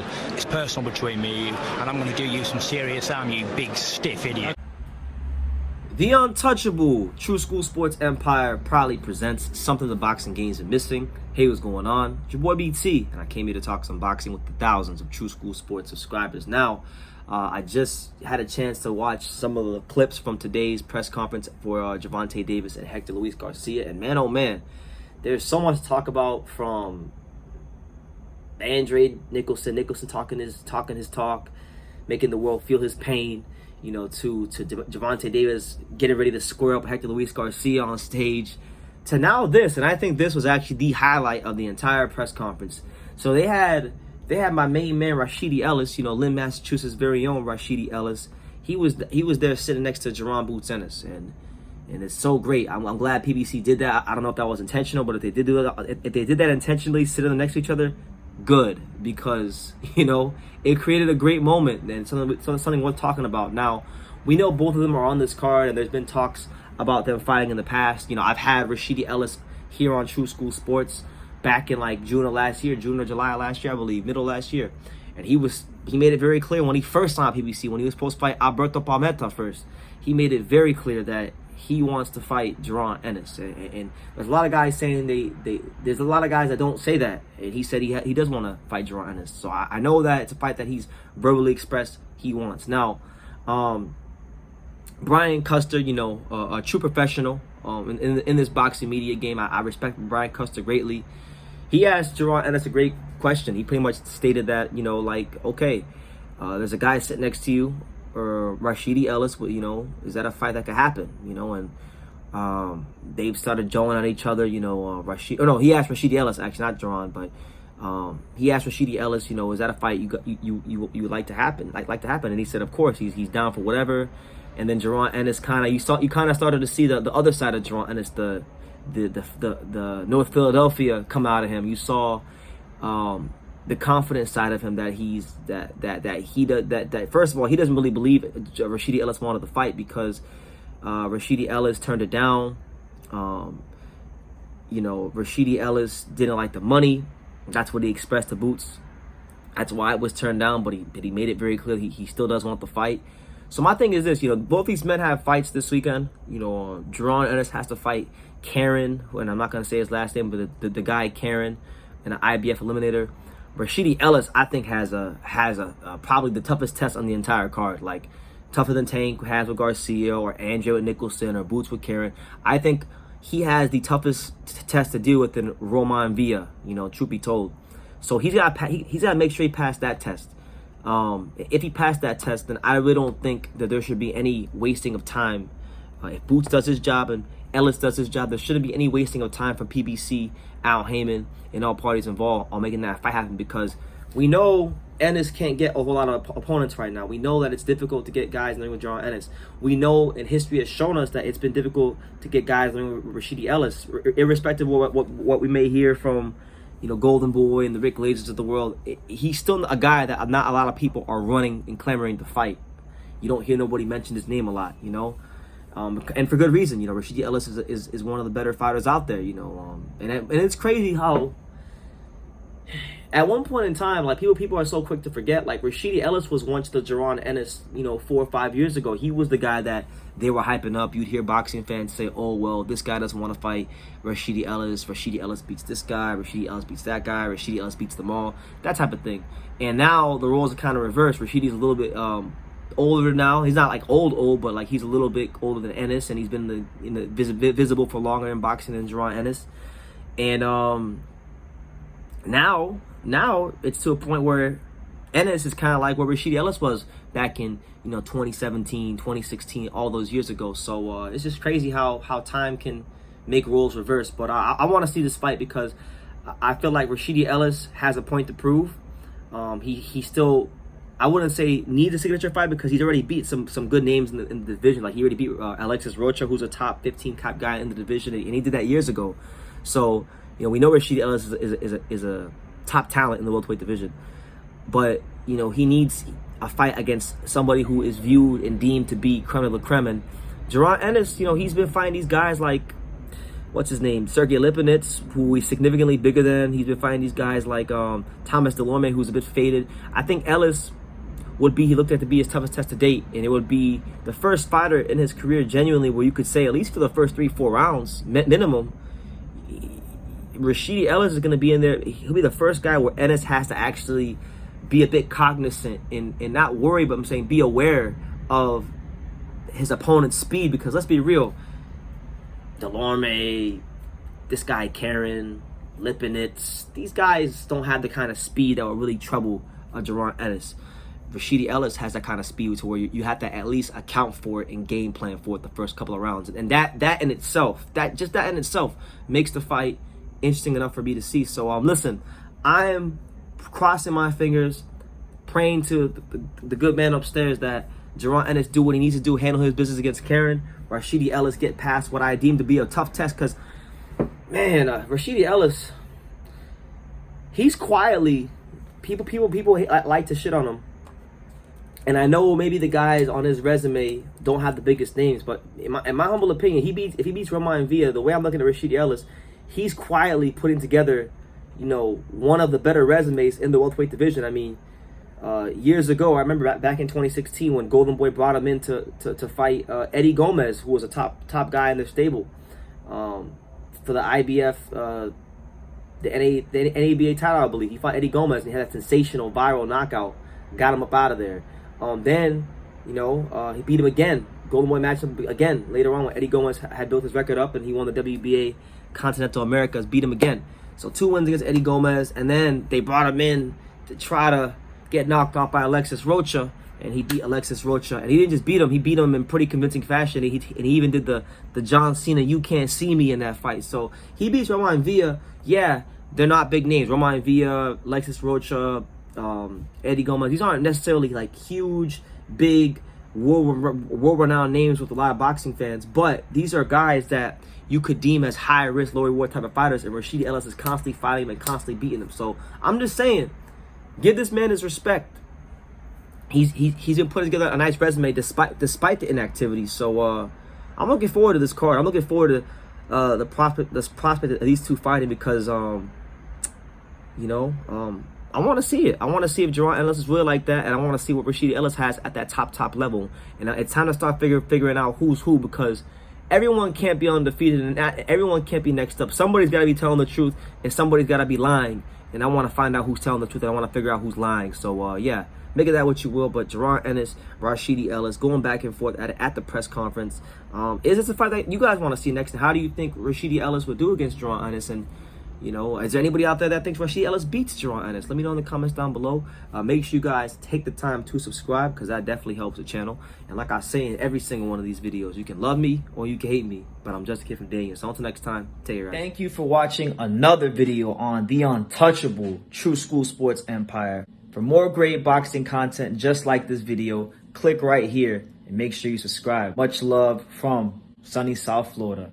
football. It's personal between me and you, and I'm going to do you some serious harm, you big stiff idiot. The untouchable True School Sports Empire proudly presents something the boxing games are missing. Hey, what's going on? It's your boy BT, and I came here to talk some boxing with the thousands of True School Sports subscribers. Now, I just had a chance to watch some of the clips from today's press conference for Gervonta Davis and Hector Luis Garcia, and man, oh man, there's so much to talk about, from Andre Nicholson talking his talk, making the world feel his pain, you know, to Gervonta Davis getting ready to square up Hector Luis Garcia on stage, to now this. And I think this was actually the highlight of the entire press conference. So they had my main man Rashidi Ellis, you know, Lynn, Massachusetts' very own Rashidi Ellis. He was there sitting next to Jaron Ennis, and it's so great. I'm glad PBC did that. I don't know if that was intentional, but if they did that intentionally, sitting next to each other, good, because, you know, it created a great moment and something worth talking about. Now, we know both of them are on this card, and there's been talks about them fighting in the past. You know, I've had Rashidi Ellis here on True School Sports back in like June or July of last year, I believe, middle of last year, and he made it very clear when he first signed PBC, when he was supposed to fight Alberto Palmetta first, he made it very clear that he wants to fight Jaron Ennis, and there's a lot of guys saying there's a lot of guys that don't say that, and he said he does want to fight Jaron Ennis. So I know that it's a fight that he's verbally expressed he wants. Now, Brian Custer, you know, a true professional in this boxing media game. I respect Brian Custer greatly. He asked Jaron Ennis a great question. He pretty much stated that, you know, like, okay, there's a guy sitting next to you, or Rashidi Ellis, but, you know, is that a fight that could happen? You know, and they've started jawing at each other. You know, he asked Rashidi Ellis, actually, not Jaron, but he asked Rashidi Ellis, you know, is that a fight you would like to happen? Like to happen? And he said, of course, he's down for whatever. And then Jaron Ennis you kind of started to see the other side of Jaron Ennis, the North Philadelphia come out of him. You saw the confident side of him, that first of all, he doesn't really believe Rashidi Ellis wanted the fight, because Rashidi Ellis turned it down. You know, Rashidi Ellis didn't like the money. That's what he expressed to Boots. That's why it was turned down, but he made it very clear he still does want the fight. So my thing is this, you know, both these men have fights this weekend. You know, Jaron Ennis has to fight Karen, and I'm not going to say his last name, but the guy Karen, in an IBF eliminator. Rashidi Ellis, I think, has probably the toughest test on the entire card, like tougher than Tank has with Garcia, or Andre with Nicholson, or Boots with Karen. I think he has the toughest test to deal with in Roman Villa, you know, truth be told. So he's got to make sure he passed that test. If he passed that test, then I really don't think that there should be any wasting of time. If Boots does his job and Ellis does his job, there shouldn't be any wasting of time from PBC, Al Heyman, and all parties involved on making that fight happen, because we know Ennis can't get a whole lot of opponents right now. We know that it's difficult to get guys in the ring with Jaron Ennis. We know, and history has shown us, that it's been difficult to get guys in the ring with Rashidi Ellis, irrespective of what we may hear from, you know, Golden Boy and the Rick Lasers of the world. He's still a guy that not a lot of people are running and clamoring to fight. You don't hear nobody mention his name a lot, you know, and for good reason. You know, Rashidi Ellis is one of the better fighters out there, you know, and it's crazy how at one point in time, like, people are so quick to forget, like, Rashidi Ellis was once the Jaron Ennis, you know, 4 or 5 years ago. He was the guy that they were hyping up. You'd hear boxing fans say, oh, well, this guy doesn't want to fight Rashidi Ellis. Rashidi Ellis beats this guy. Rashidi Ellis beats that guy. Rashidi Ellis beats them all. That type of thing. And now the roles are kind of reversed. Rashidi's a little bit older now. He's not like old, but like he's a little bit older than Ennis, and he's been visible for longer in boxing than Jaron Ennis. And now it's to a point where Ennis is kind of like where Rashidi Ellis was back in, you know, 2017, 2016, all those years ago. So it's just crazy how time can make roles reverse. But I want to see this fight, because I feel like Rashidi Ellis has a point to prove. He still, I wouldn't say needs a signature fight, because he's already beat some good names in the division. Like, he already beat Alexis Rocha, who's a top 15 cap guy in the division, and he did that years ago. So, you know, we know Rashidi Ellis is a top talent in the welterweight division, but, you know, he needs a fight against somebody who is viewed and deemed to be creme de la creme. And Jaron Ennis, you know, he's been fighting these guys like what's his name, Sergey Lipinets, who he's significantly bigger than. He's been fighting these guys like Thomas Delorme, who's a bit faded. I think Ellis would be, he looked at to be his toughest test to date, and it would be the first fighter in his career genuinely where you could say, at least for the first 3-4 rounds minimum, Rashidi Ellis is going to be in there. He'll be the first guy where Ennis has to actually be a bit cognizant and not worry, but I'm saying be aware of his opponent's speed, because let's be real, Delorme, this guy Karen, Lipinets, these guys don't have the kind of speed that will really trouble Jaron Ennis. Rashidi Ellis has that kind of speed to where you have to at least account for it and game plan for it the first couple of rounds, and that in itself, that in itself makes the fight interesting enough for me to see. So listen, I am crossing my fingers, praying to the good man upstairs that Jaron Ennis do what he needs to do, handle his business against Karen. Rashidi Ellis get past what I deem to be a tough test, because, man, Rashidi Ellis, he's quietly, people like to shit on him. And I know maybe the guys on his resume don't have the biggest names, but in my humble opinion, if he beats Roman Villa, the way I'm looking at Rashidi Ellis, he's quietly putting together, one of the better resumes in the welterweight division. I mean, years ago, I remember back in 2016 when Golden Boy brought him in to fight Eddie Gomez, who was a top guy in their stable, for the IBF, the NABA title, I believe. He fought Eddie Gomez and he had a sensational viral knockout, got him up out of there. Then, he beat him again. Golden Boy matched him again later on when Eddie Gomez had built his record up and he won the WBA Continental Americas, beat him again. So 2 wins against Eddie Gomez, and then they brought him in to try to get knocked off by Alexis Rocha, and he beat Alexis Rocha. And he didn't just beat him, he beat him in pretty convincing fashion. And he even did the John Cena "You Can't See Me" in that fight. So he beats Roman Villa. Yeah, they're not big names. Roman Villa, Alexis Rocha, Eddie Gomez, these aren't necessarily like huge, big, world-renowned names with a lot of boxing fans, but these are guys that you could deem as high-risk, low-reward type of fighters, and Rashidi Ellis is constantly fighting them and constantly beating them. So I'm just saying, give this man his respect. He's been putting together a nice resume despite the inactivity. So I'm looking forward to this card. I'm looking forward to the prospect of these two fighting, because I want to see it. I want to see if Jaron Ennis is really like that, and I want to see what Rashidi Ellis has at that top level. And it's time to start figuring out who's who, because everyone can't be undefeated and everyone can't be next up. Somebody's got to be telling the truth and somebody's got to be lying. And I want to find out who's telling the truth, and I want to figure out who's lying. So, yeah, make of that what you will. But Jaron Ennis, Rashidi Ellis going back and forth at the press conference. Is this a fight that you guys want to see next? And how do you think Rashidi Ellis would do against Jaron Ennis? And is there anybody out there that thinks Rashidi Ellis beats Jaron Ennis? Let me know in the comments down below. Make sure you guys take the time to subscribe, because that definitely helps the channel. And like I say in every single one of these videos, you can love me or you can hate me, but I'm just a kid from Daniel. So until next time, take care, guys. Thank you for watching another video on the untouchable True School Sports Empire. For more great boxing content just like this video, click right here and make sure you subscribe. Much love from sunny South Florida.